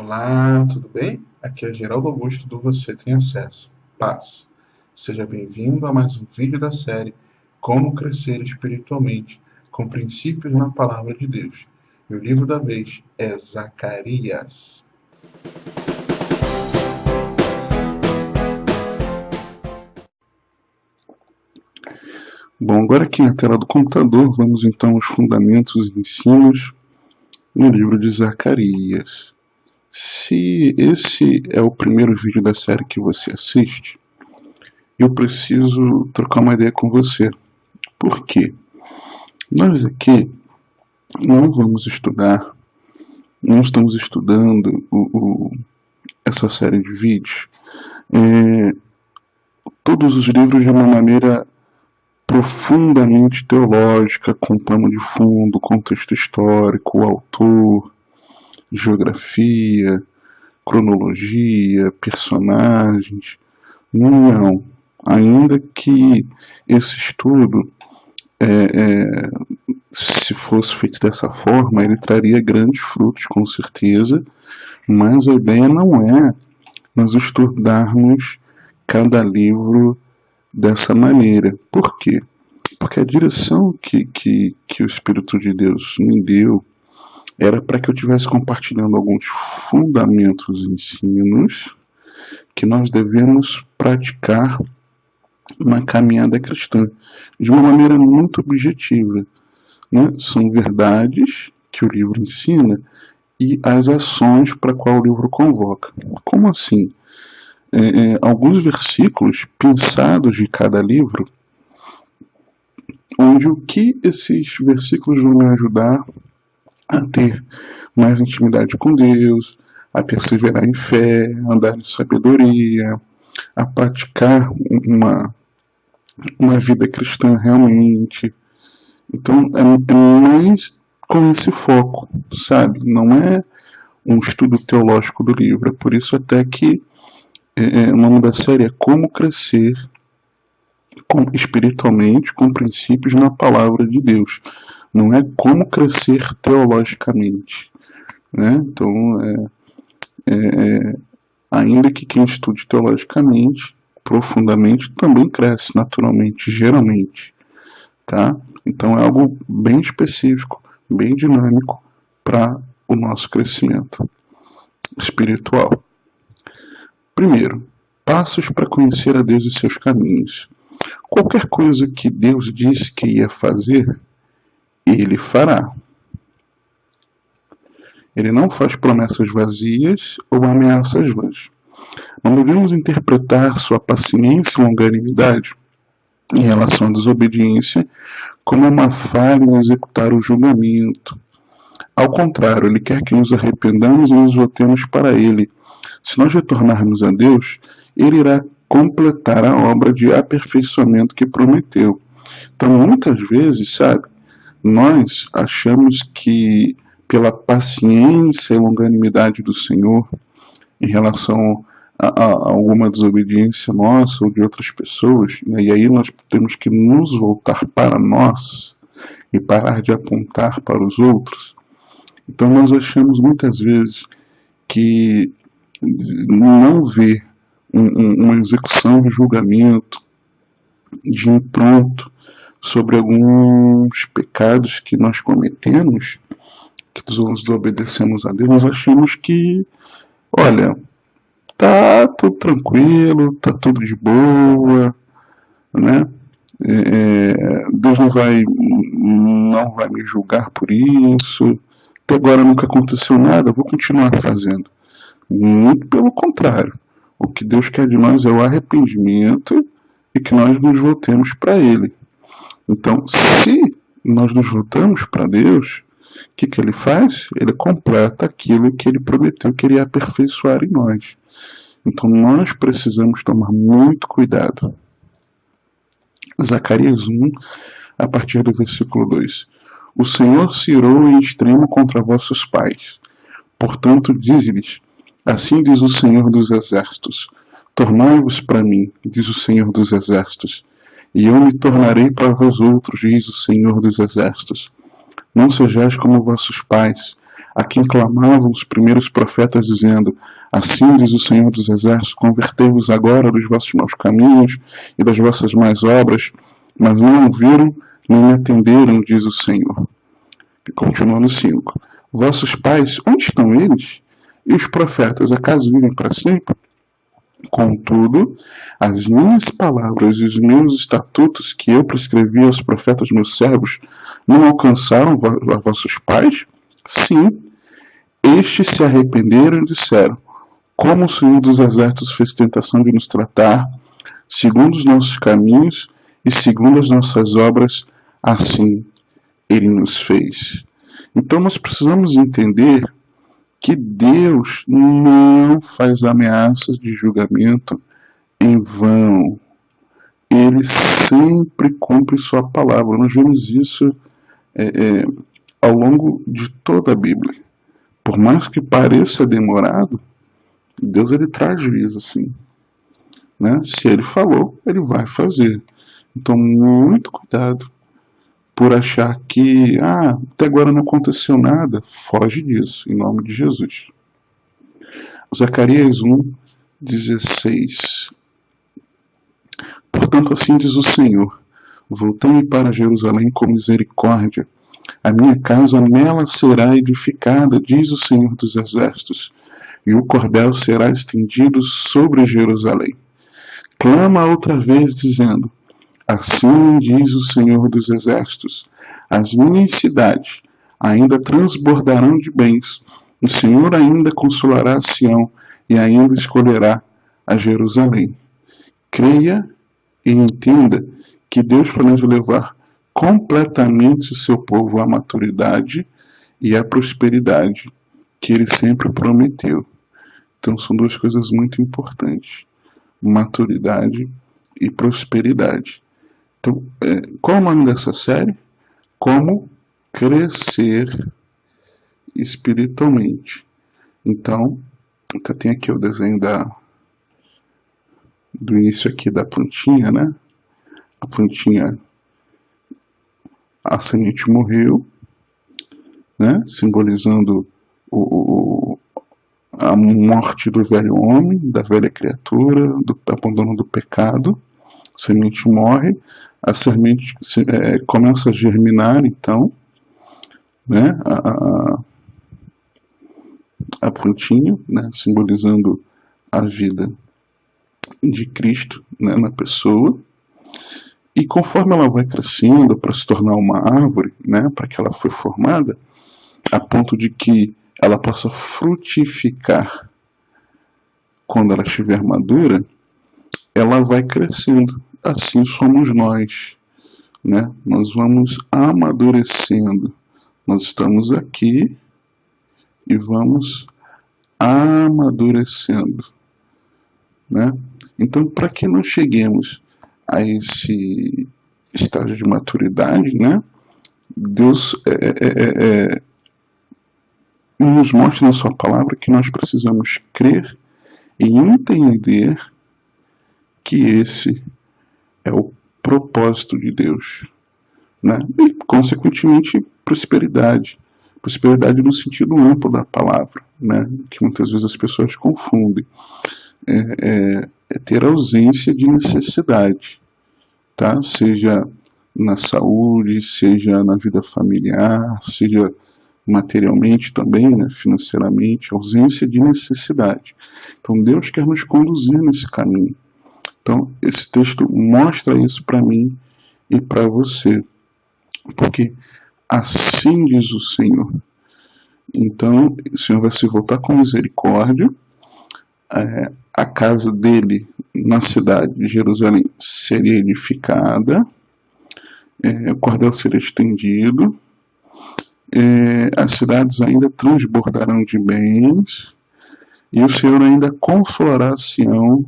Olá, tudo bem? Aqui é Geraldo Augusto do Você Tem Acesso. Paz. Seja bem-vindo a mais um vídeo da série Como Crescer Espiritualmente com Princípios na Palavra de Deus. E o livro da vez é Zacarias. Bom, agora aqui na tela do computador, vamos então aos fundamentos e ensinos no livro de Zacarias. Se esse é o primeiro vídeo da série que você assiste, eu preciso trocar uma ideia com você. Por quê? Nós aqui não vamos estudar, não estamos estudando essa série de vídeos, todos os livros de uma maneira profundamente teológica, com pano de fundo, contexto histórico, autor, geografia, cronologia, personagens. Não. Ainda que esse estudo, se fosse feito dessa forma, ele traria grandes frutos, com certeza, mas a ideia não é nós estudarmos cada livro dessa maneira. Por quê? Porque a direção que o Espírito de Deus me deu era para que eu estivesse compartilhando alguns fundamentos e ensinos que nós devemos praticar na caminhada cristã, de uma maneira muito objetiva, né? São verdades que o livro ensina e as ações para qual o livro convoca. Como assim? Alguns versículos pensados de cada livro, onde o que esses versículos vão me ajudar a ter mais intimidade com Deus, a perseverar em fé, a andar em sabedoria, a praticar uma vida cristã realmente. Então é mais com esse foco, sabe? Não é um estudo teológico do livro. É por isso até que o nome da série é Como Crescer Espiritualmente com Princípios na Palavra de Deus. Não é como crescer teologicamente, né? Então, ainda que quem estude teologicamente, profundamente, também cresce naturalmente, geralmente, tá? Então é algo bem específico, bem dinâmico para o nosso crescimento espiritual. Primeiro, passos para conhecer a Deus e seus caminhos. Qualquer coisa que Deus disse que ia fazer, Ele fará. Ele não faz promessas vazias ou ameaças vãs. Não devemos interpretar sua paciência e longanimidade em relação à desobediência como uma falha em executar o julgamento. Ao contrário, Ele quer que nos arrependamos e nos voltemos para Ele. Se nós retornarmos a Deus, Ele irá completar a obra de aperfeiçoamento que prometeu. Então, muitas vezes, sabe, nós achamos que pela paciência e longanimidade do Senhor em relação a alguma desobediência nossa ou de outras pessoas, né, e aí nós temos que nos voltar para nós e parar de apontar para os outros. Então nós achamos muitas vezes que não ver uma execução de julgamento de impronto sobre alguns pecados que nós cometemos, que nós desobedecemos a Deus, nós achamos que, olha, tá tudo tranquilo, tá tudo de boa, né? Deus não vai me julgar por isso, até agora nunca aconteceu nada, vou continuar fazendo. Muito pelo contrário, o que Deus quer de nós é o arrependimento e que nós nos voltemos para Ele. Então, se nós nos voltamos para Deus, o que Ele faz? Ele completa aquilo que Ele prometeu que Ele ia aperfeiçoar em nós. Então, nós precisamos tomar muito cuidado. Zacarias 1, a partir do versículo 2. O Senhor se irou em extremo contra vossos pais. Portanto, dize-lhes, assim diz o Senhor dos Exércitos, tornai-vos para mim, diz o Senhor dos Exércitos, e eu me tornarei para vós outros, diz o Senhor dos Exércitos. Não sejais como vossos pais, a quem clamavam os primeiros profetas, dizendo: assim diz o Senhor dos Exércitos, convertei-vos agora dos vossos maus caminhos e das vossas más obras, mas não ouviram, nem me atenderam, diz o Senhor. Continua no 5. Vossos pais, onde estão eles? E os profetas, acaso vivem para sempre? Contudo, as minhas palavras e os meus estatutos que eu prescrevi aos profetas meus servos não alcançaram a vossos pais? Sim, estes se arrependeram e disseram: como o Senhor dos Exércitos fez tentação de nos tratar, segundo os nossos caminhos e segundo as nossas obras, assim ele nos fez. Então nós precisamos entender que Deus não faz ameaças de julgamento em vão. Ele sempre cumpre sua palavra. Nós vemos isso ao longo de toda a Bíblia. Por mais que pareça demorado, Deus ele traz juízo, sim. Né? Se ele falou, ele vai fazer. Então, muito cuidado por achar que até agora não aconteceu nada. Foge disso, em nome de Jesus. Zacarias 1:16. Portanto, assim diz o Senhor: voltei para Jerusalém com misericórdia. A minha casa nela será edificada, diz o Senhor dos Exércitos, e o cordel será estendido sobre Jerusalém. Clama outra vez, dizendo: assim diz o Senhor dos Exércitos, as minhas cidades ainda transbordarão de bens, o Senhor ainda consolará Sião e ainda escolherá a Jerusalém. Creia e entenda que Deus planeja levar completamente o seu povo à maturidade e à prosperidade que ele sempre prometeu. Então são duas coisas muito importantes: maturidade e prosperidade. Então, qual é o nome dessa série? Como crescer espiritualmente. Então, tem aqui o desenho do início aqui da plantinha, né? A plantinha, a semente morreu, né? Simbolizando a morte do velho homem, da velha criatura, do abandono do pecado. A semente morre, a semente começa a germinar, então, né? A plantinha, né? Simbolizando a vida de Cristo, né? Na pessoa. E conforme ela vai crescendo para se tornar uma árvore, né? Para que ela foi formada, a ponto de que ela possa frutificar quando ela estiver madura, ela vai crescendo. Assim somos nós, né? Nós vamos amadurecendo. Nós estamos aqui e vamos amadurecendo, né? Então, para que nós cheguemos a esse estágio de maturidade, né? Deus nos mostra na sua palavra que nós precisamos crer e entender que esse é o propósito de Deus, né? E, consequentemente, prosperidade. Prosperidade no sentido amplo da palavra, né? Que muitas vezes as pessoas confundem. É ter ausência de necessidade, tá? Seja na saúde, seja na vida familiar, seja materialmente também, né? Financeiramente, ausência de necessidade. Então Deus quer nos conduzir nesse caminho. Então esse texto mostra isso para mim e para você, porque assim diz o Senhor. Então o Senhor vai se voltar com misericórdia, a casa dele na cidade de Jerusalém seria edificada, o cordel seria estendido, as cidades ainda transbordarão de bens, e o Senhor ainda consolará Sião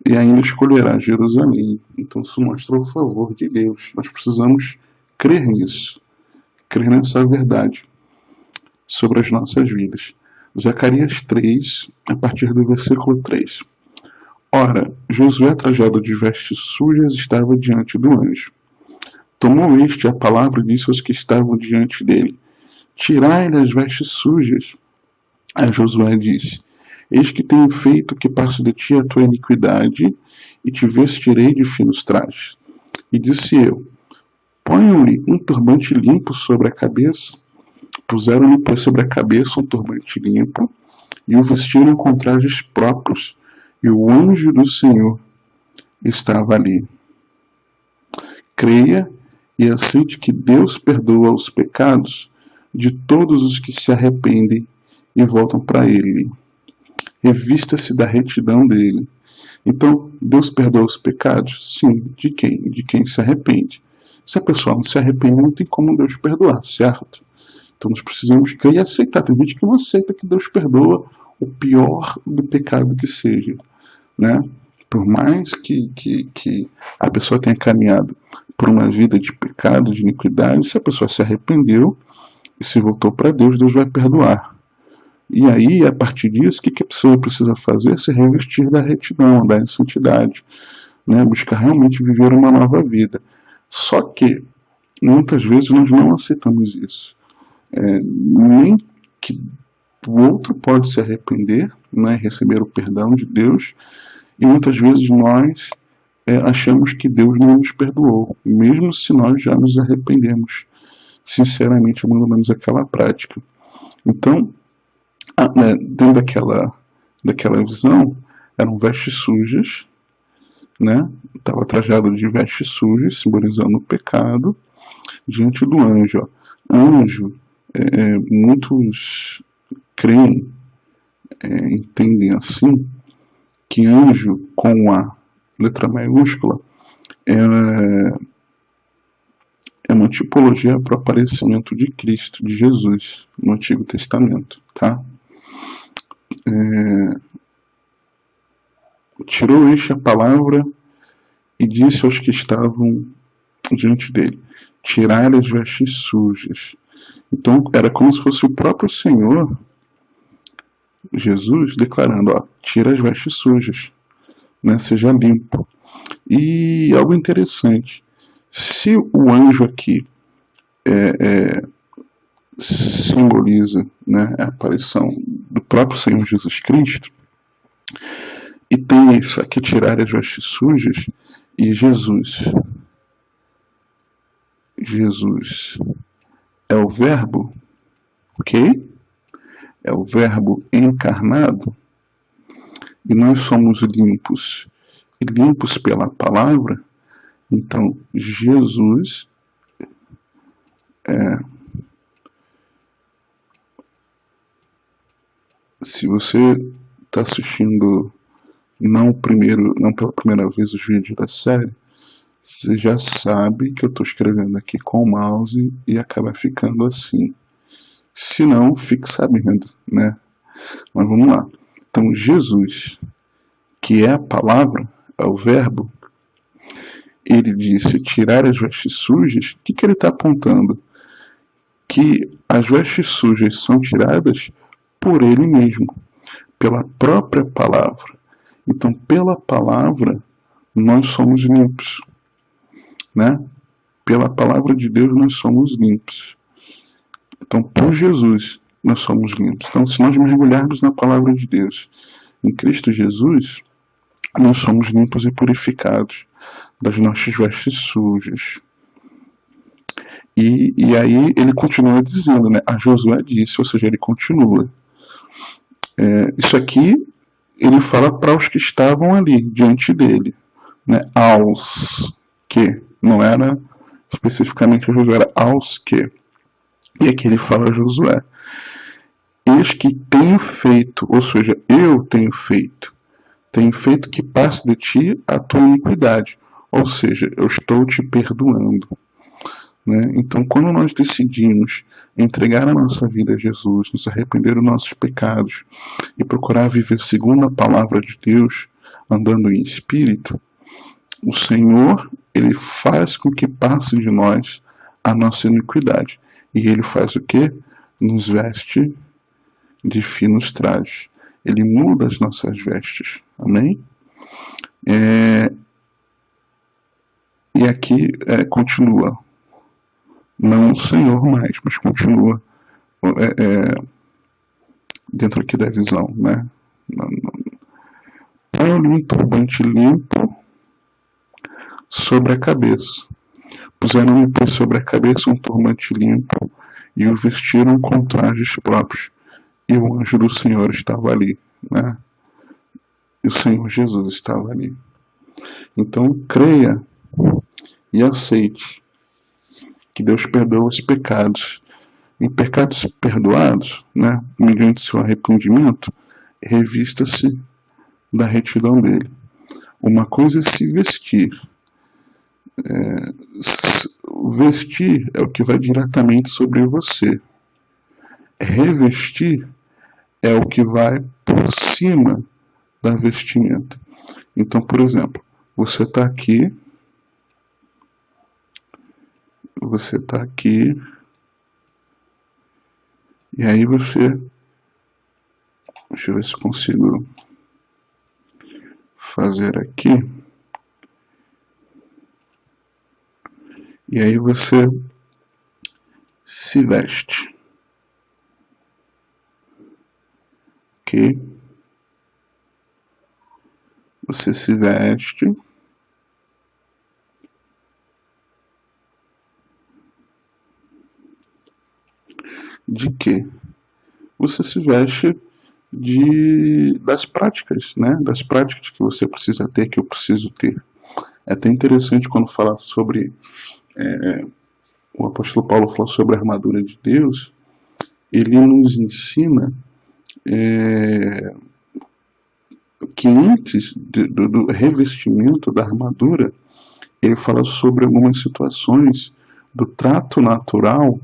e ainda escolherá Jerusalém. Então isso mostra o favor de Deus. Nós precisamos crer nisso, crer nessa verdade sobre as nossas vidas. Zacarias 3, a partir do versículo 3. Ora, Josué, trajado de vestes sujas, estava diante do anjo. Tomou este a palavra e disse aos que estavam diante dele: Tirai-lhe as vestes sujas. A Josué disse: Eis que tenho feito que passe de ti a tua iniquidade, e te vestirei de finos trajes. E disse eu: Ponham-lhe um turbante limpo sobre a cabeça. Puseram-lhe, pois, sobre a cabeça um turbante limpo, e o vestiram com trajes próprios, e o anjo do Senhor estava ali. Creia e aceite que Deus perdoa os pecados de todos os que se arrependem e voltam para Ele. Revista-se da retidão dele. Então, Deus perdoa os pecados? Sim. De quem? De quem se arrepende. Se a pessoa não se arrepende, não tem como Deus perdoar, certo? Então nós precisamos crer e aceitar. Tem gente que não aceita que Deus perdoa o pior do pecado que seja, né? Por mais que a pessoa tenha caminhado por uma vida de pecado, de iniquidade, se a pessoa se arrependeu e se voltou para Deus, Deus vai perdoar. E aí, a partir disso, o que a pessoa precisa fazer? Se revestir da retidão, da santidade, né? Buscar realmente viver uma nova vida. Só que, muitas vezes, nós não aceitamos isso. Nem que o outro pode se arrepender, né, receber o perdão de Deus, e muitas vezes nós achamos que Deus não nos perdoou, mesmo se nós já nos arrependemos, sinceramente abandonamos aquela prática. Então, dentro daquela visão, eram vestes sujas, né? Estava trajado de vestes sujas, simbolizando o pecado, diante do anjo. Ó. Anjo, muitos creem, entendem assim, que anjo com a letra maiúscula é uma tipologia para o aparecimento de Cristo, de Jesus, no Antigo Testamento, tá? Tirou este a palavra e disse aos que estavam diante dele: tirai-lhe as vestes sujas. Então era como se fosse o próprio Senhor, Jesus, declarando: ó, tira as vestes sujas, né, seja limpo. E algo interessante, se o anjo aqui simboliza, né, a aparição do próprio Senhor Jesus Cristo, e tem isso aqui, tirar as vestes sujas, e Jesus é o verbo, ok? É o verbo encarnado, e nós somos limpos, e limpos pela palavra. Então, Jesus se você está assistindo não pela primeira vez os vídeos da série, você já sabe que eu estou escrevendo aqui com o mouse e acaba ficando assim. Se não, fique sabendo, né? Mas vamos lá. Então, Jesus, que é a palavra, é o verbo, ele disse tirar as vestes sujas. O que ele está apontando? Que as vestes sujas são tiradas por ele mesmo, pela própria palavra. Então, pela palavra, nós somos limpos, né? Pela palavra de Deus, nós somos limpos. Então, por Jesus, nós somos limpos. Então, se nós mergulharmos na palavra de Deus, em Cristo Jesus, nós somos limpos e purificados das nossas vestes sujas. E aí ele continua dizendo, né? A Josué disse, ou seja, ele continua. Isso aqui ele fala para os que estavam ali, diante dele, né? Aos que, não era especificamente a Josué, era aos que. E aqui ele fala a Josué: eis que tenho feito, ou seja, eu tenho feito que passe de ti a tua iniquidade, ou seja, eu estou te perdoando. Né? Então, quando nós decidimos entregar a nossa vida a Jesus, nos arrepender dos nossos pecados e procurar viver segundo a palavra de Deus, andando em espírito, o Senhor, ele faz com que passe de nós a nossa iniquidade. E ele faz o quê? Nos veste de finos trajes. Ele muda as nossas vestes. Amém? E aqui continua. Não o Senhor mais, mas continua dentro aqui da visão, né? Põe-lhe um turbante limpo sobre a cabeça. Puseram-lhe, pois, sobre a cabeça um turbante limpo e o vestiram com trajes próprios. E o anjo do Senhor estava ali, né? E o Senhor Jesus estava ali. Então, creia e aceite que Deus perdoa os pecados. Em pecados perdoados, né, mediante seu arrependimento, revista-se da retidão dele. Uma coisa é se vestir. Vestir é o que vai diretamente sobre você. Revestir é o que vai por cima da vestimenta. Então, por exemplo, você está aqui, e aí você, deixa eu ver se consigo fazer aqui, e aí você se veste, ok? Você se veste, de quê? Você se veste das práticas, né? Das práticas que você precisa ter, que eu preciso ter. É até interessante quando fala sobre o apóstolo Paulo falou sobre a armadura de Deus. Ele nos ensina que antes do revestimento da armadura, ele fala sobre algumas situações do trato natural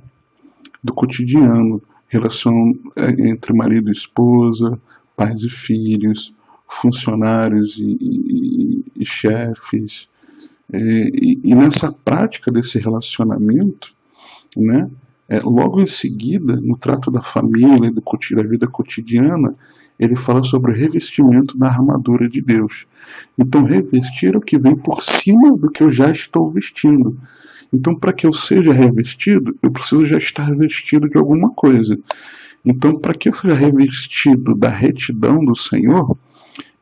do cotidiano, relação entre marido e esposa, pais e filhos, funcionários e chefes. E nessa prática desse relacionamento, né, logo em seguida, no trato da família, da vida cotidiana, ele fala sobre o revestimento da armadura de Deus. Então, revestir é o que vem por cima do que eu já estou vestindo. Então, para que eu seja revestido, eu preciso já estar vestido de alguma coisa. Então, para que eu seja revestido da retidão do Senhor,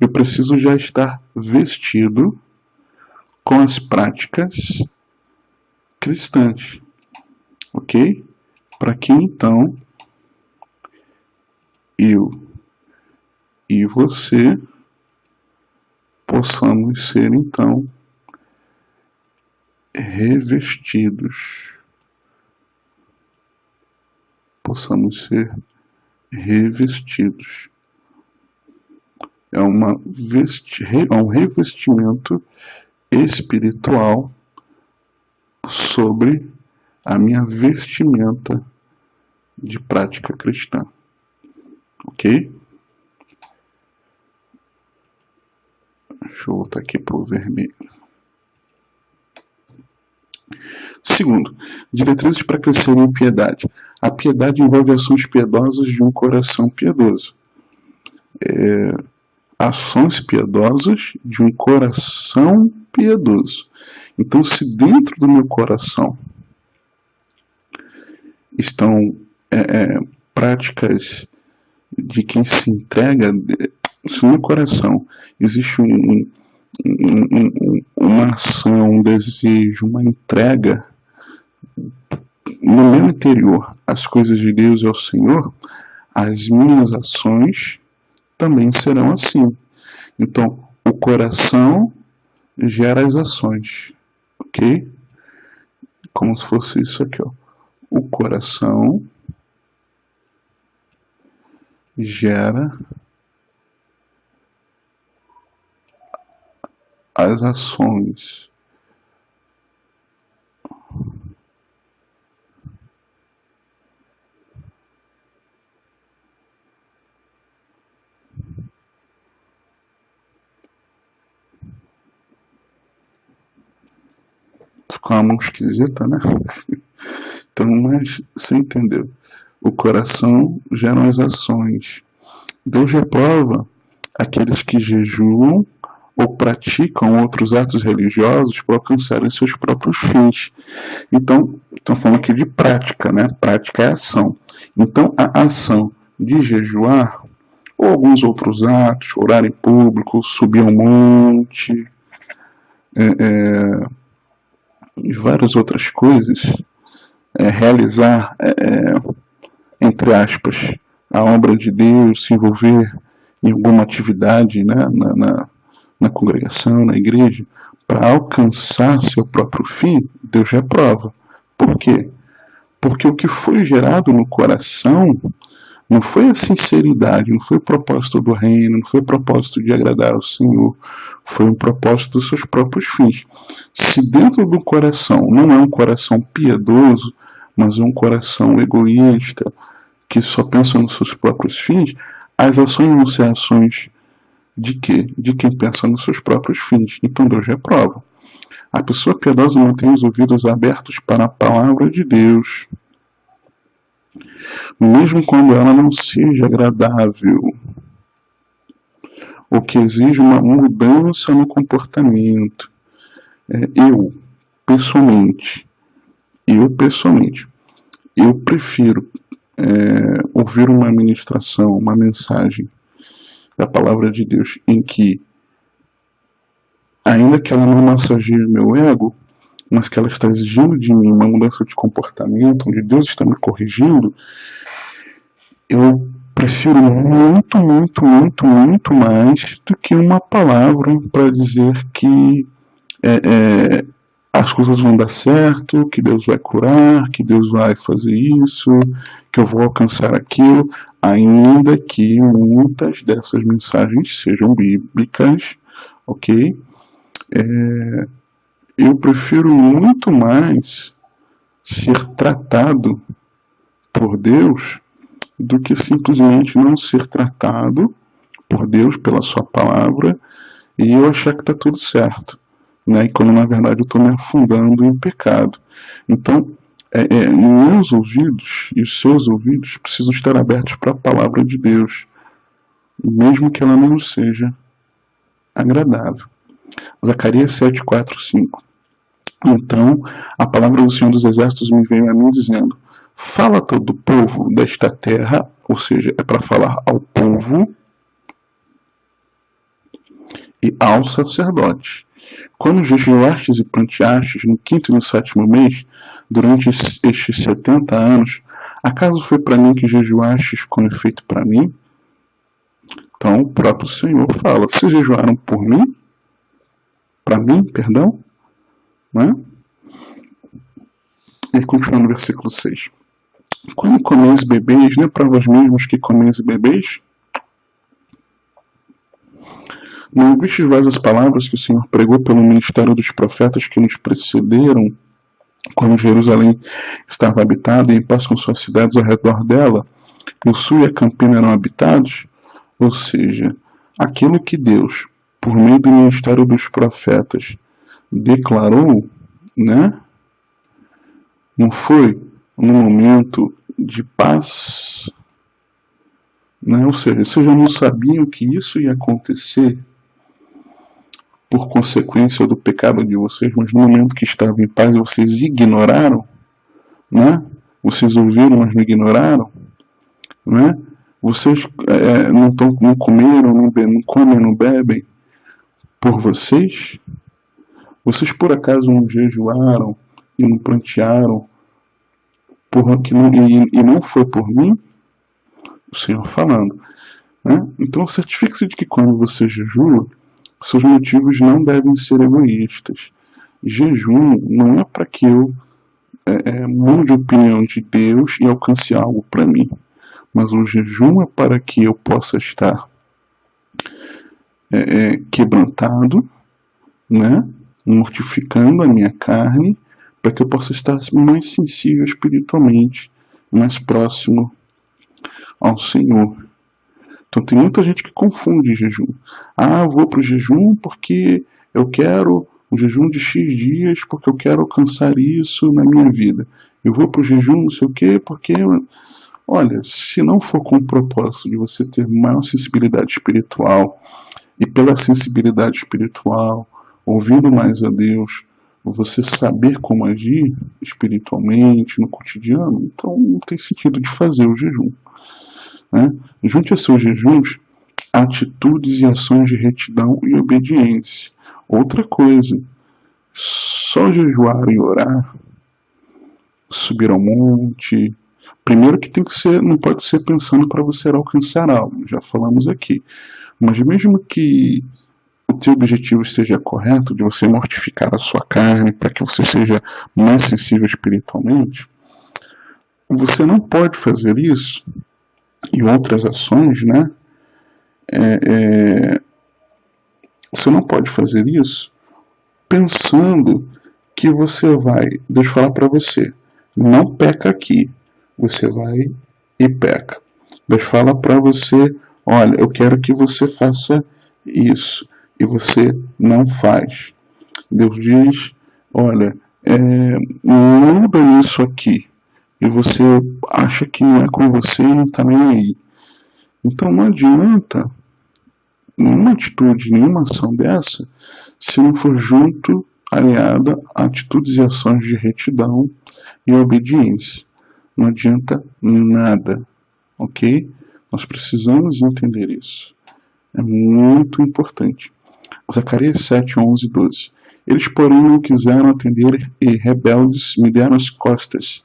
eu preciso já estar vestido com as práticas cristãs. Ok? Para que então eu e você possamos ser então revestidos. Possamos ser revestidos. É um revestimento espiritual sobre a minha vestimenta de prática cristã. Ok? Deixa eu voltar aqui para o vermelho. Segundo, diretrizes para crescer em piedade. A piedade envolve ações piedosas de um coração piedoso. Ações piedosas de um coração piedoso. Então, se dentro do meu coração estão práticas de quem se entrega, se no meu coração existe uma ação, um desejo, uma entrega no meu interior às coisas de Deus e ao Senhor, as minhas ações também serão assim. Então, o coração gera as ações, ok? Como se fosse isso aqui, ó. O coração gera as ações. Ficou uma mão esquisita, né? Então, mas você entendeu. O coração gera as ações. Deus reprova aqueles que jejuam, ou praticam outros atos religiosos para alcançarem seus próprios fins. Então, estamos falando aqui de prática, né? Prática é ação. Então, a ação de jejuar, ou alguns outros atos, orar em público, subir ao monte, e várias outras coisas, realizar, entre aspas, a obra de Deus, se envolver em alguma atividade, né, na congregação, na igreja, para alcançar seu próprio fim, Deus reprova. Por quê? Porque o que foi gerado no coração não foi a sinceridade, não foi o propósito do reino, não foi o propósito de agradar ao Senhor, foi um propósito dos seus próprios fins. Se dentro do coração não é um coração piedoso, mas é um coração egoísta, que só pensa nos seus próprios fins, as ações vão ser ações de quê? De quem pensa nos seus próprios fins. Então Deus reprova. A pessoa piedosa mantém os ouvidos abertos para a palavra de Deus, mesmo quando ela não seja agradável, ou que exige uma mudança no comportamento. Eu, pessoalmente, eu prefiro ouvir uma ministração, uma mensagem da palavra de Deus, em que, ainda que ela não massageie o meu ego, mas que ela está exigindo de mim uma mudança de comportamento, onde Deus está me corrigindo, eu prefiro muito, muito, muito, muito mais do que uma palavra para dizer que as coisas vão dar certo, que Deus vai curar, que Deus vai fazer isso, que eu vou alcançar aquilo, ainda que muitas dessas mensagens sejam bíblicas, ok? Eu prefiro muito mais ser tratado por Deus do que simplesmente não ser tratado por Deus pela sua palavra e eu achar que está tudo certo, né? E quando na verdade eu estou me afundando em pecado. Então, meus ouvidos e os seus ouvidos precisam estar abertos para a palavra de Deus, mesmo que ela não seja agradável. Zacarias 7, 4, 5. Então, a palavra do Senhor dos Exércitos me veio a mim dizendo: fala a todo o povo desta terra, ou seja, é para falar ao povo e aos sacerdotes. Quando jejuastes e planteastes no 5º e no 7º mês, durante estes 70 anos, acaso foi para mim que jejuastes com efeito para mim? Então o próprio Senhor fala: se jejuaram por mim, para mim, perdão, né? E continua no versículo 6. Quando comeis e bebeis, não é para vós mesmos que comeis e bebeis? Não ouvistes vós as palavras que o Senhor pregou pelo ministério dos profetas que nos precederam, quando Jerusalém estava habitada e em paz com suas cidades ao redor dela, e o sul e a campina eram habitados? Ou seja, aquilo que Deus, por meio do ministério dos profetas, declarou, né? Não foi no momento de paz, né? Ou seja, vocês já não sabiam que isso ia acontecer por consequência do pecado de vocês, mas no momento que estavam em paz vocês ignoraram, né? Vocês ouviram, mas não ignoraram, né? Vocês não comeram, não comem, não bebem por vocês? Vocês por acaso não jejuaram e não plantearam e não foi por mim? O Senhor falando, né? Então certifique-se de que quando você jejua, seus motivos não devem ser egoístas. Jejum não é para que eu mude a opinião de Deus e alcance algo para mim, mas o jejum é para que eu possa estar quebrantado, né? Mortificando a minha carne, para que eu possa estar mais sensível espiritualmente, mais próximo ao Senhor. Então tem muita gente que confunde jejum. Eu vou para o jejum porque eu quero um jejum de X dias, porque eu quero alcançar isso na minha vida. Eu vou para o jejum não sei o quê, porque... Olha, se não for com o propósito de você ter maior sensibilidade espiritual, e pela sensibilidade espiritual, ouvindo mais a Deus, você saber como agir espiritualmente, no cotidiano, então não tem sentido de fazer o jejum. Né? Junte a seus jejuns atitudes e ações de retidão e obediência. Outra coisa, só jejuar e orar, subir ao monte, primeiro que tem que ser, não pode ser pensando para você alcançar algo, já falamos aqui. Mas mesmo que o teu objetivo esteja correto, de você mortificar a sua carne para que você seja mais sensível espiritualmente, você não pode fazer isso e outras ações, né? Você não pode fazer isso pensando que você vai, deixa eu falar para você, não peca aqui, você vai e peca. Deus fala para você, olha, eu quero que você faça isso, e você não faz. Deus diz, olha, muda isso aqui, e você acha que não é com você e não está nem aí. Então não adianta nenhuma atitude, nenhuma ação dessa, se não for junto, aliada a atitudes e ações de retidão e obediência. Não adianta nada, ok? Nós precisamos entender isso. É muito importante. Zacarias 7, 11 e 12. Eles, porém, não quiseram atender e rebeldes me deram as costas.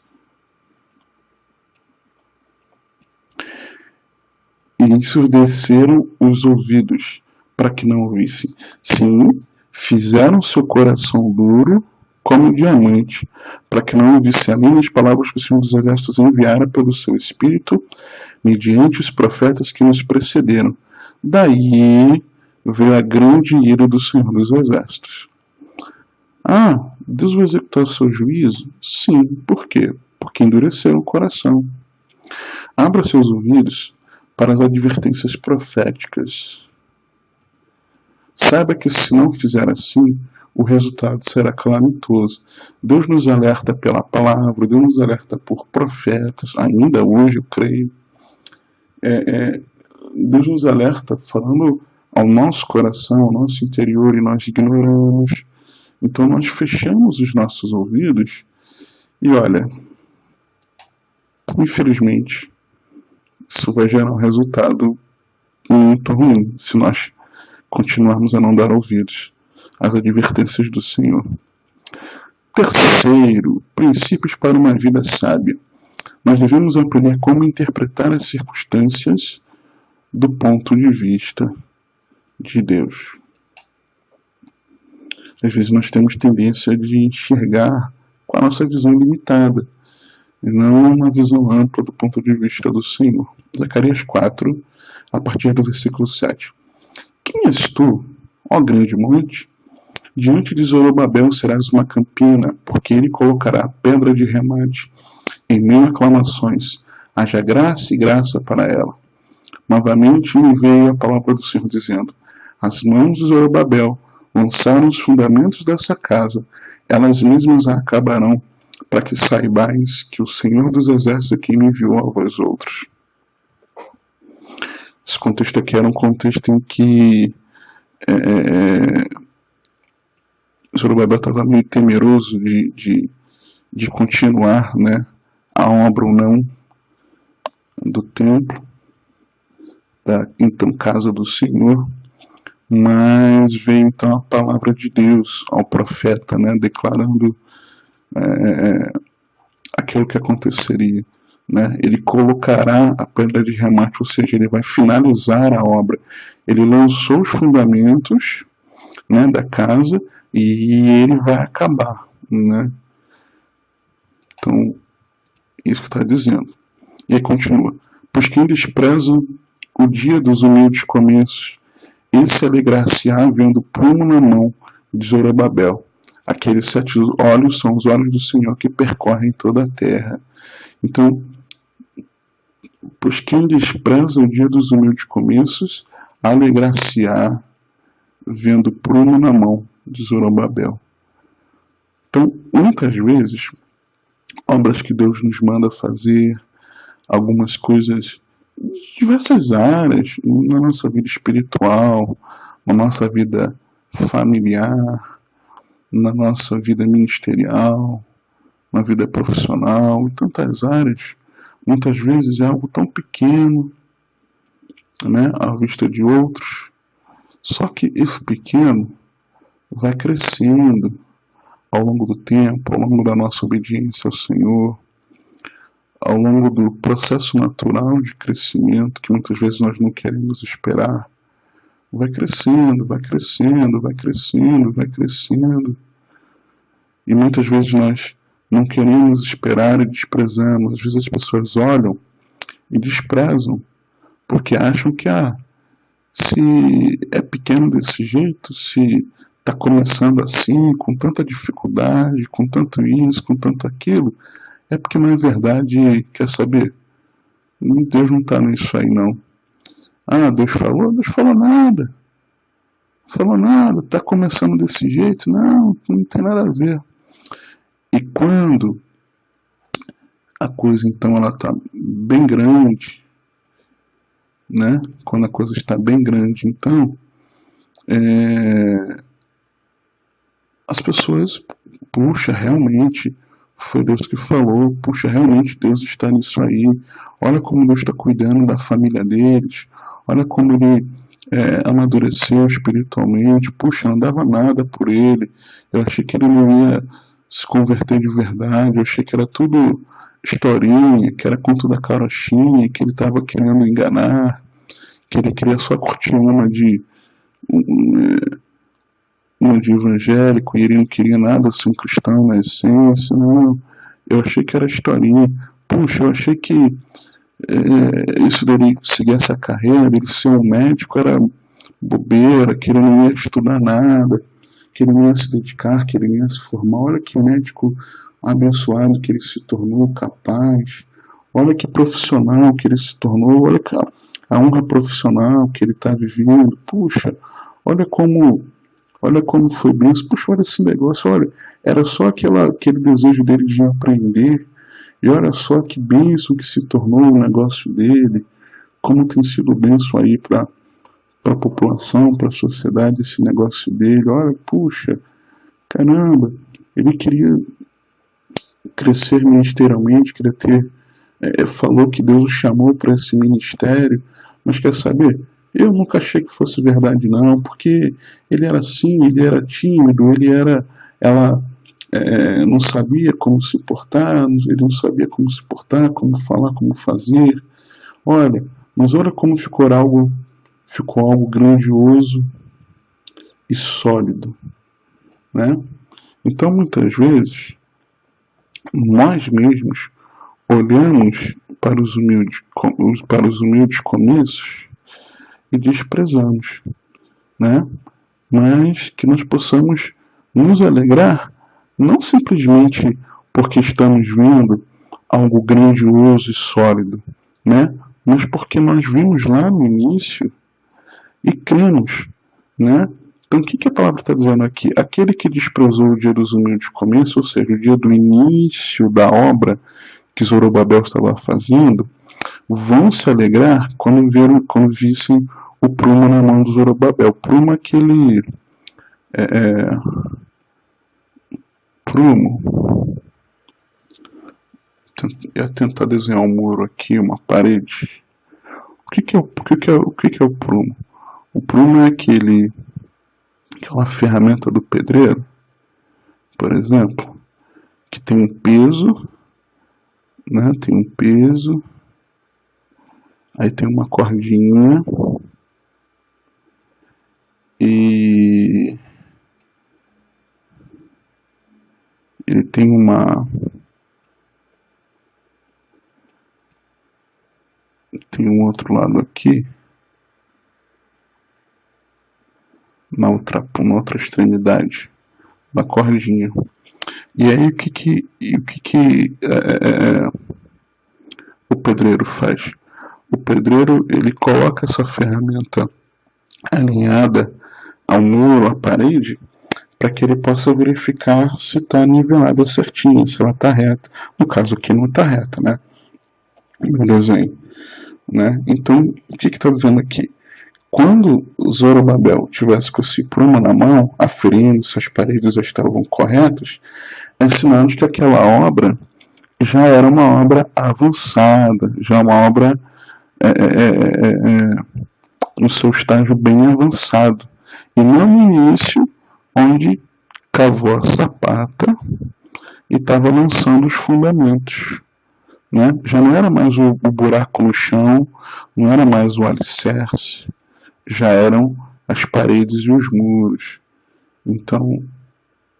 E ensurdeceram os ouvidos, para que não ouvissem. Sim, fizeram seu coração duro como diamante, para que não ouvisse além das palavras que o Senhor dos Exércitos enviara pelo seu Espírito, mediante os profetas que nos precederam. Daí veio a grande ira do Senhor dos Exércitos. Ah, Deus vai executar o seu juízo? Sim. Por quê? Porque endureceram o coração. Abra seus ouvidos para as advertências proféticas. Saiba que se não fizer assim, o resultado será calamitoso. Deus nos alerta pela palavra, Deus nos alerta por profetas, ainda hoje eu creio. Deus nos alerta falando ao nosso coração, ao nosso interior, e nós ignoramos. Então nós fechamos os nossos ouvidos e olha, infelizmente, isso vai gerar um resultado muito ruim se nós continuarmos a não dar ouvidos às advertências do Senhor. Terceiro, princípios para uma vida sábia. Nós devemos aprender como interpretar as circunstâncias do ponto de vista de Deus. Às vezes nós temos tendência de enxergar com a nossa visão limitada, e não uma visão ampla do ponto de vista do Senhor. Zacarias 4, a partir do versículo 7. Quem és tu, ó grande monte? Diante de Zorobabel serás uma campina, porque ele colocará a pedra de remate em mil aclamações. Haja graça e graça para ela. Novamente me veio a palavra do Senhor dizendo, as mãos de Zorobabel lançaram os fundamentos dessa casa, elas mesmas a acabarão, para que saibais que o Senhor dos Exércitos é quem me enviou a vós outros. Esse contexto aqui era um contexto em que Zorobabel estava meio temeroso de continuar, né, a obra ou não do templo, da então casa do Senhor. Mas veio então a palavra de Deus ao profeta, né, declarando aquilo que aconteceria. Né? Ele colocará a pedra de remate, ou seja, ele vai finalizar a obra. Ele lançou os fundamentos, né, da casa e ele vai acabar. Né? Então, isso que está dizendo. E aí continua. Pois quem despreza o dia dos humildes começos, ele se alegrar-se-á vendo prumo na mão de Zorobabel. Aqueles 7 olhos são os olhos do Senhor que percorrem toda a terra. Então, pois quem despreza o dia dos humildes começos, alegrar-se-á vendo prumo na mão de Zorobabel. Então, muitas vezes, obras que Deus nos manda fazer, algumas coisas, diversas áreas, na nossa vida espiritual, na nossa vida familiar, na nossa vida ministerial, na vida profissional, em tantas áreas, muitas vezes é algo tão pequeno, né, à vista de outros, só que esse pequeno vai crescendo ao longo do tempo, ao longo da nossa obediência ao Senhor, ao longo do processo natural de crescimento que muitas vezes nós não queremos esperar, vai crescendo, vai crescendo, vai crescendo, vai crescendo, e muitas vezes nós não queremos esperar e desprezamos. Às vezes as pessoas olham e desprezam, porque acham que se é pequeno desse jeito, se está começando assim, com tanta dificuldade, com tanto isso, com tanto aquilo, é porque na verdade, quer saber, Deus não está nisso aí não. Deus falou nada. Falou nada, está começando desse jeito, não tem nada a ver. E quando a coisa então ela está bem grande, né? Quando a coisa está bem grande, então as pessoas, puxa, realmente foi Deus que falou, puxa, realmente Deus está nisso aí, olha como Deus está cuidando da família deles, olha como ele amadureceu espiritualmente, puxa, não dava nada por ele, eu achei que ele não ia se converter de verdade, eu achei que era tudo historinha, que era conto da carochinha, que ele estava querendo enganar, que ele queria só curtir uma de evangélico, e ele não queria nada ser um cristão na essência, não. Eu achei que era historinha. Puxa, eu achei que isso dele seguir essa carreira, dele ser um médico, era bobeira, que ele não ia estudar nada, que ele não ia se dedicar, que ele não ia se formar. Olha que médico abençoado que ele se tornou, capaz. Olha que profissional que ele se tornou, olha a honra profissional que ele está vivendo. Puxa, olha como foi bem. Puxa, olha esse negócio, olha, era só aquele desejo dele de aprender, e olha só que bênção que se tornou o negócio dele, como tem sido bênção aí para a população, para a sociedade, esse negócio dele. Olha, puxa, caramba, ele queria crescer ministerialmente, queria ter, falou que Deus o chamou para esse ministério, mas quer saber? Eu nunca achei que fosse verdade não, porque ele era assim, ele era tímido, ela não sabia como se portar, ele não sabia como se portar, como falar, como fazer. Olha, mas olha como ficou algo grandioso e sólido, né? Então muitas vezes nós mesmos olhamos para os humildes começos e desprezamos, né? Mas que nós possamos nos alegrar, não simplesmente porque estamos vendo algo grandioso e sólido, né? Mas porque nós vimos lá no início e cremos, né? Então o que a palavra está dizendo aqui? Aquele que desprezou o dia dos humildes começos, ou seja, o dia do início da obra que Zorobabel estava fazendo, vão se alegrar quando vissem o prumo na mão do Zorobabel. Prumo é aquele prumo. Eu ia tentar desenhar um muro aqui, uma parede. O que é o prumo? O prumo é aquela ferramenta do pedreiro, por exemplo, que tem um peso, né? Tem um peso, aí tem uma cordinha e ele tem um outro lado aqui, na outra extremidade da cordinha. E aí o que o pedreiro faz? O pedreiro ele coloca essa ferramenta alinhada ao muro, à parede, para que ele possa verificar se está nivelada certinho, se ela está reta. No caso aqui não está reta, né? No desenho, né? Então, o que está dizendo aqui? Quando Zorobabel tivesse com esse prumo na mão, aferindo se as paredes estavam corretas, é sinal de que aquela obra já era uma obra avançada, já uma obra no seu estágio bem avançado. E não no início, onde cavou a sapata e estava lançando os fundamentos. Né? Já não era mais o buraco no chão, não era mais o alicerce, já eram as paredes e os muros. Então,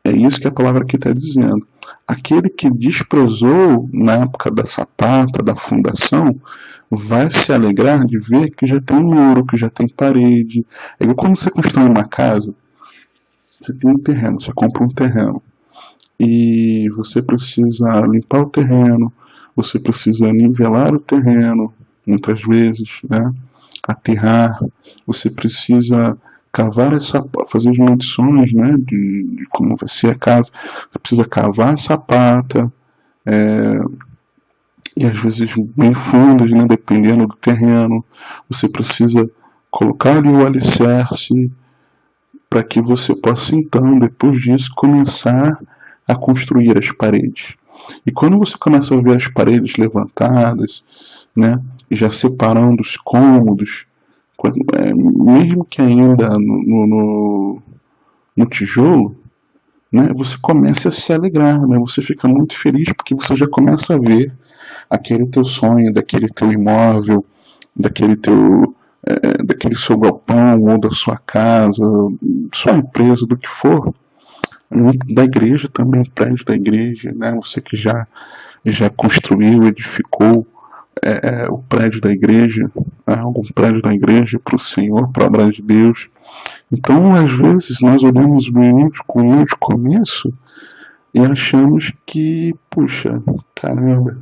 é isso que a palavra aqui está dizendo. Aquele que desprezou na época da sapata, da fundação, vai se alegrar de ver que já tem muro, que já tem parede. É igual quando você constrói uma casa, você tem um terreno, você compra um terreno e você precisa limpar o terreno, você precisa nivelar o terreno, muitas vezes, né? Aterrar, você precisa cavar essa, fazer as medições, né, de como vai ser a casa, você precisa cavar a sapata, e às vezes bem fundas, né, dependendo do terreno, você precisa colocar ali o alicerce, para que você possa então, depois disso, começar a construir as paredes. E quando você começa a ver as paredes levantadas, né, já separando os cômodos, mesmo que ainda no tijolo, né, você começa a se alegrar, né, você fica muito feliz porque você já começa a ver aquele teu sonho, daquele teu imóvel, daquele seu galpão ou da sua casa, sua empresa, do que for, da igreja também, prédio da igreja, né, você que já construiu, edificou o prédio da igreja, algum prédio da igreja para o Senhor, para a obra de Deus. Então, às vezes, nós olhamos com o de começo e achamos que, puxa, caramba,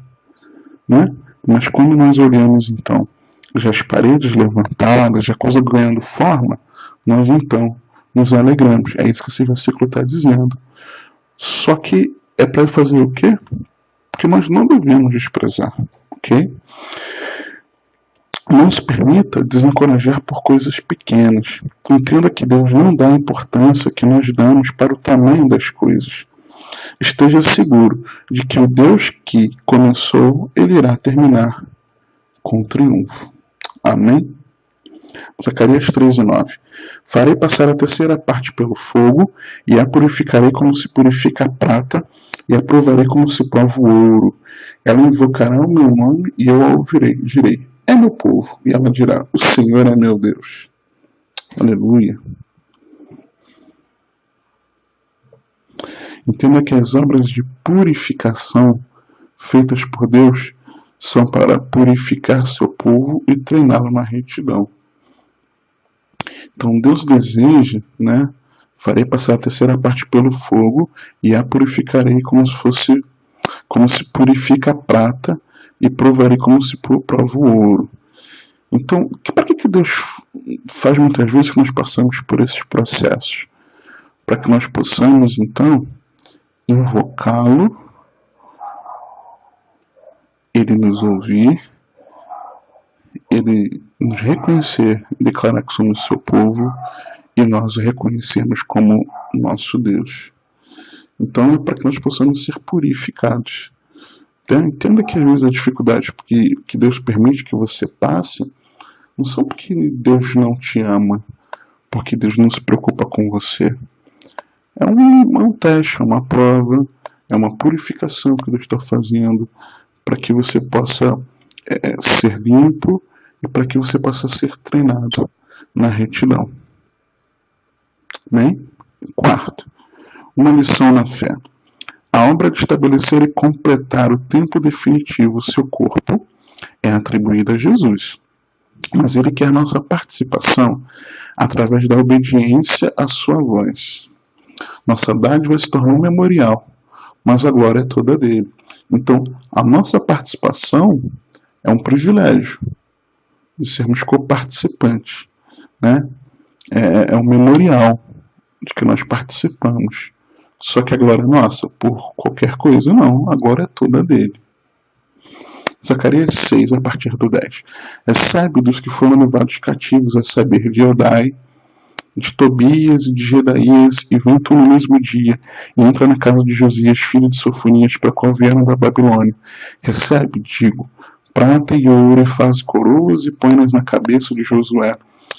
né? Mas quando nós olhamos, então, já as paredes levantadas, já a coisa ganhando forma, nós, então, nos alegramos. É isso que esse versículo está dizendo. Só que é para fazer o quê? Porque nós não devemos desprezar, ok? Não se permita desencorajar por coisas pequenas. Entenda que Deus não dá a importância que nós damos para o tamanho das coisas. Esteja seguro de que o Deus que começou, ele irá terminar com triunfo. Amém? Zacarias 13:9. Farei passar a terceira parte pelo fogo, e a purificarei como se purifica a prata, e a provarei como se prova o ouro. Ela invocará o meu nome, e eu a ouvirei. Direi, é meu povo. E ela dirá, o Senhor é meu Deus. Aleluia. Entenda que as obras de purificação feitas por Deus são para purificar seu povo e treiná-lo na retidão. Então Deus deseja, né? Farei passar a terceira parte pelo fogo e a purificarei como se purifica a prata e provarei como se prova o ouro. Então, para que Deus faz muitas vezes que nós passamos por esses processos? Para que nós possamos, então, invocá-lo, ele nos ouvir, ele nos reconhecer, declarar que somos seu povo e nós o reconhecermos como nosso Deus. Então é para que nós possamos ser purificados. Entenda que às vezes a dificuldade que Deus permite que você passe não são porque Deus não te ama, porque Deus não se preocupa com você. É um teste, é uma prova, é uma purificação que Deus está fazendo para que você possa ser limpo e para que você possa ser treinado na retidão. Bem? Quarto, uma lição na fé. A obra de estabelecer e completar o tempo definitivo do seu corpo é atribuída a Jesus, mas ele quer nossa participação através da obediência à sua voz. Nossa dádiva se tornou um memorial, mas a glória é toda dele. Então, a nossa participação é um privilégio de sermos coparticipantes, né? É um memorial de que nós participamos. Só que a glória é nossa, por qualquer coisa, não. A glória é toda dele. Zacarias 6, a partir do 10. Recebe dos que foram levados cativos, a saber, de Eldai, de Tobias e de Jedaías, e vão tu no mesmo dia, e entra na casa de Josias, filho de Sofonias, para qual vieram da Babilônia. Recebe, digo, prata e ouro, e faz coroas e põe-nas na cabeça de Josué,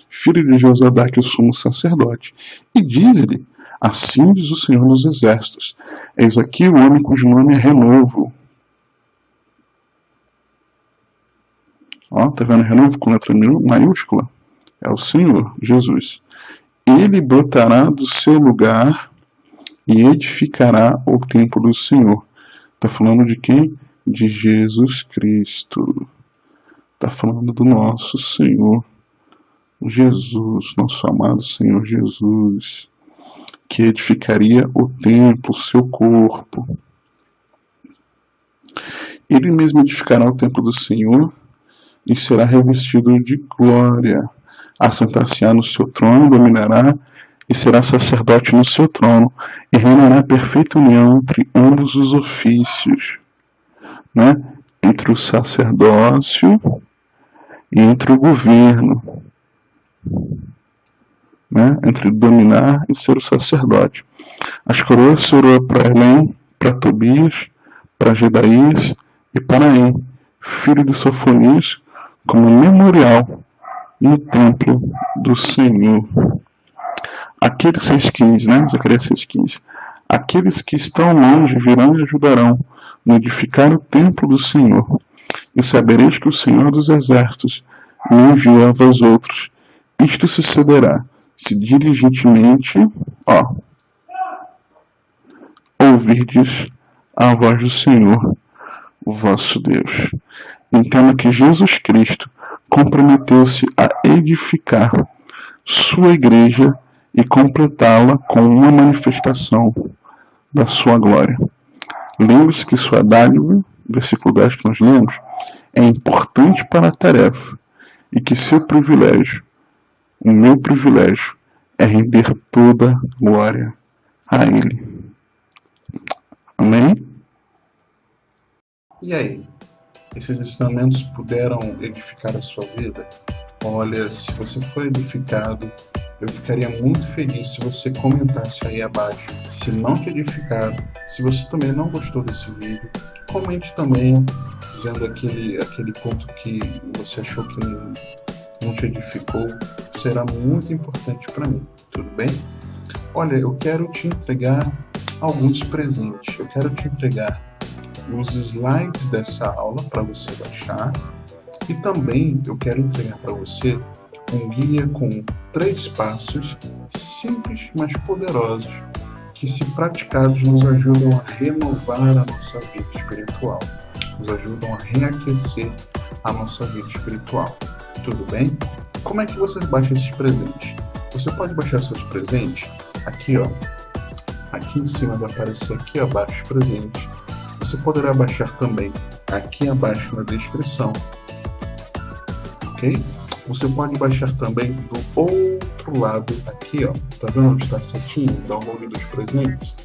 filho de Josadaque, o sumo sacerdote. E diz-lhe, assim diz o Senhor dos Exércitos, eis aqui o homem cujo nome é Renovo. Ó, tá vendo Renovo com letra maiúscula? É o Senhor, Jesus. Ele brotará do seu lugar e edificará o templo do Senhor. Está falando de quem? De Jesus Cristo. Está falando do nosso Senhor Jesus, nosso amado Senhor Jesus, que edificaria o templo, o seu corpo. Ele mesmo edificará o templo do Senhor e será revestido de glória. Assentar-se-á no seu trono, dominará e será sacerdote no seu trono, e reinará perfeita união entre ambos os ofícios, né? Entre o sacerdócio e entre o governo, né? Entre dominar e ser o sacerdote. As coroas serão para Elém, para Tobias, para Jedaías e para Em, filho de Sofonias, como memorial no templo do Senhor. Aqueles 6,15, né? Zacarias 6,15. Aqueles que estão longe virão e ajudarão no edificar o templo do Senhor. E sabereis que o Senhor dos Exércitos me enviou a vós outros. Isto sucederá, se diligentemente, ouvirdes a voz do Senhor, o vosso Deus. Entenda que Jesus Cristo comprometeu-se a edificar sua igreja e completá-la com uma manifestação da sua glória. Lembre-se que sua dádiva, versículo 10 que nós lemos, é importante para a tarefa e que seu privilégio, o meu privilégio, é render toda glória a Ele. Amém? E aí? Esses ensinamentos puderam edificar a sua vida? Olha, se você foi edificado, eu ficaria muito feliz se você comentasse aí abaixo. Se não te edificaram, se você também não gostou desse vídeo, comente também, dizendo aquele ponto que você achou que não te edificou. Será muito importante para mim, tudo bem? Olha, eu quero te entregar alguns presentes. Eu quero te entregar os slides dessa aula para você baixar, e também eu quero entregar para você um guia com 3 passos simples, mas poderosos, que, se praticados, nos ajudam a renovar a nossa vida espiritual, nos ajudam a reaquecer a nossa vida espiritual. Tudo bem? Como é que você baixa esses presentes? Você pode baixar seus presentes aqui, ó. Aqui em cima vai aparecer aqui abaixo presentes. Você poderá baixar também aqui abaixo na descrição, ok? Você pode baixar também do outro lado aqui, ó. Tá vendo onde está a setinha? Download dos presentes.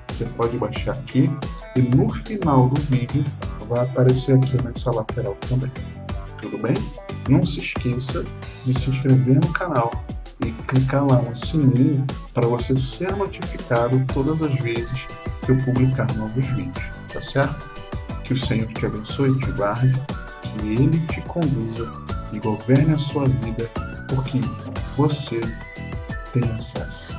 Você pode baixar aqui e no final do vídeo vai aparecer aqui nessa lateral também. Tudo bem? Não se esqueça de se inscrever no canal e clicar lá no sininho para você ser notificado todas as vezes que eu publicar novos vídeos. Tá certo? Que o Senhor te abençoe e te guarde, que Ele te conduza e governe a sua vida, porque você tem acesso.